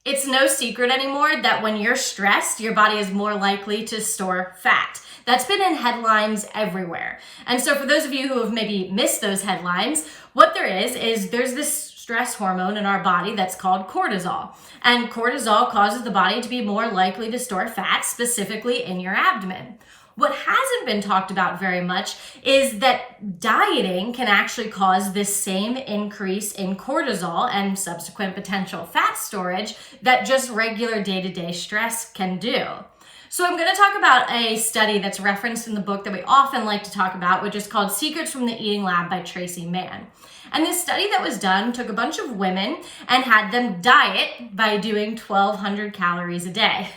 It's no secret anymore that when you're stressed, your body is more likely to store fat. That's been in headlines everywhere. And so for those of you who have maybe missed those headlines, what there is there's this stress hormone in our body that's called cortisol. And cortisol causes the body to be more likely to store fat, specifically in your abdomen. What hasn't been talked about very much is that dieting can actually cause this same increase in cortisol and subsequent potential fat storage that just regular day-to-day stress can do. So I'm going to talk about a study that's referenced in the book that we often like to talk about, which is called Secrets from the Eating Lab by Tracy Mann. And this study that was done took a bunch of women and had them diet by doing 1,200 calories a day.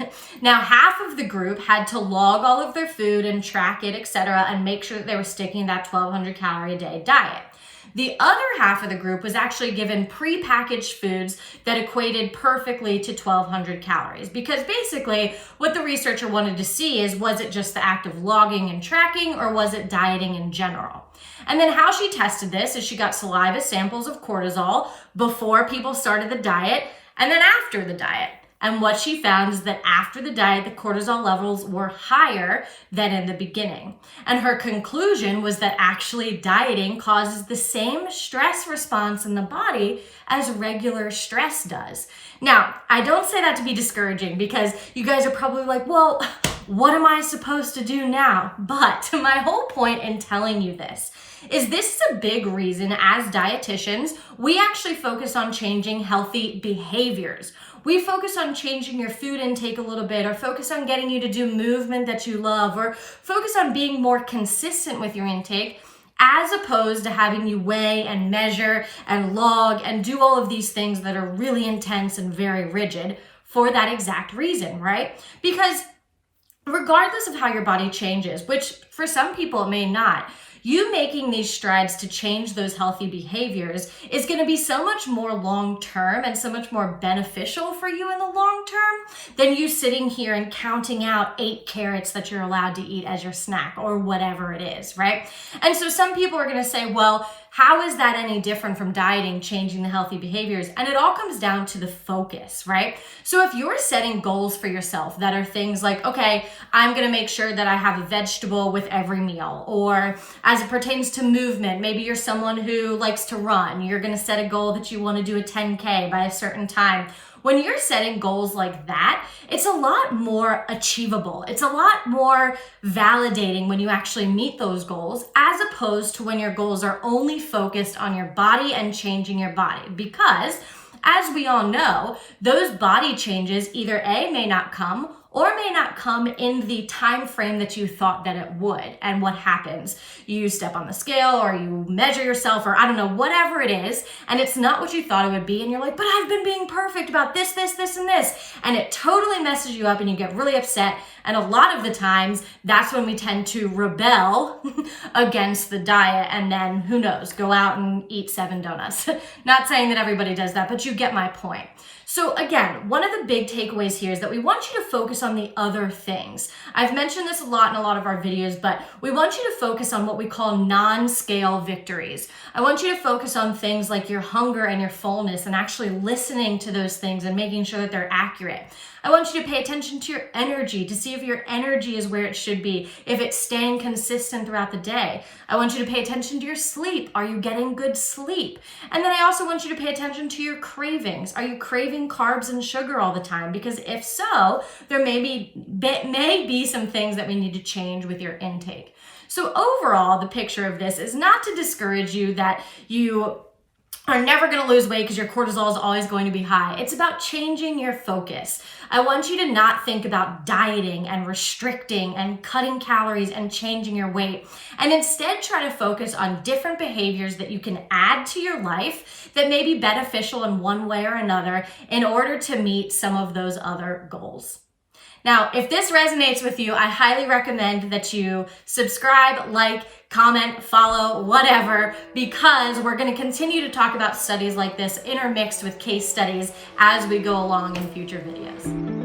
Now, half of the group had to log all of their food and track it, etc., and make sure that they were sticking to that 1,200 calorie a day diet. The other half of the group was actually given prepackaged foods that equated perfectly to 1,200 calories. Because basically, what the researcher wanted to see is, was it just the act of logging and tracking, or was it dieting in general? And then how she tested this is she got saliva samples of cortisol before people started the diet and then after the diet. And what she found is that after the diet, the cortisol levels were higher than in the beginning. And her conclusion was that actually dieting causes the same stress response in the body as regular stress does. Now, I don't say that to be discouraging because you guys are probably like, well, what am I supposed to do now? But my whole point in telling you this is a big reason as dietitians, we actually focus on changing healthy behaviors. We focus on changing your food intake a little bit, or focus on getting you to do movement that you love, or focus on being more consistent with your intake, as opposed to having you weigh and measure and log and do all of these things that are really intense and very rigid for that exact reason, right? Because regardless of how your body changes, which for some people it may not, you making these strides to change those healthy behaviors is going to be so much more long-term and so much more beneficial for you in the long term than you sitting here and counting out 8 carrots that you're allowed to eat as your snack or whatever it is, right? And so some people are going to say, well, how is that any different from dieting, changing the healthy behaviors? And it all comes down to the focus, right? So if you're setting goals for yourself that are things like, okay, I'm going to make sure that I have a vegetable with every meal, or as it pertains to movement, maybe you're someone who likes to run. You're going to set a goal that you want to do a 10K by a certain time. When you're setting goals like that, it's a lot more achievable. It's a lot more validating when you actually meet those goals, as opposed to when your goals are only focused on your body and changing your body. Because, as we all know, those body changes either A, may not come, or may not come in the time frame that you thought that it would. And what happens? You step on the scale, or you measure yourself, or I don't know, whatever it is, and it's not what you thought it would be, and you're like, but I've been being perfect about this, and this, and it totally messes you up and you get really upset. And a lot of the times, that's when we tend to rebel against the diet, and then, who knows, go out and eat 7 donuts. Not saying that everybody does that, but you get my point. So again, one of the big takeaways here is that we want you to focus on the other things. I've mentioned this a lot in a lot of our videos, but we want you to focus on what we call non-scale victories. I want you to focus on things like your hunger and your fullness, and actually listening to those things and making sure that they're accurate. I want you to pay attention to your energy, to see if your energy is where it should be, if it's staying consistent throughout the day. I want you to pay attention to your sleep. Are you getting good sleep? And then I also want you to pay attention to your cravings. Are you craving carbs and sugar all the time? Because if so, there may be some things that we need to change with your intake. So overall, the picture of this is not to discourage you that you are never going to lose weight because your cortisol is always going to be high. It's about changing your focus. I want you to not think about dieting and restricting and cutting calories and changing your weight, and instead try to focus on different behaviors that you can add to your life that may be beneficial in one way or another in order to meet some of those other goals. Now, if this resonates with you, I highly recommend that you subscribe, like, comment, follow, whatever, because we're going to continue to talk about studies like this intermixed with case studies as we go along in future videos.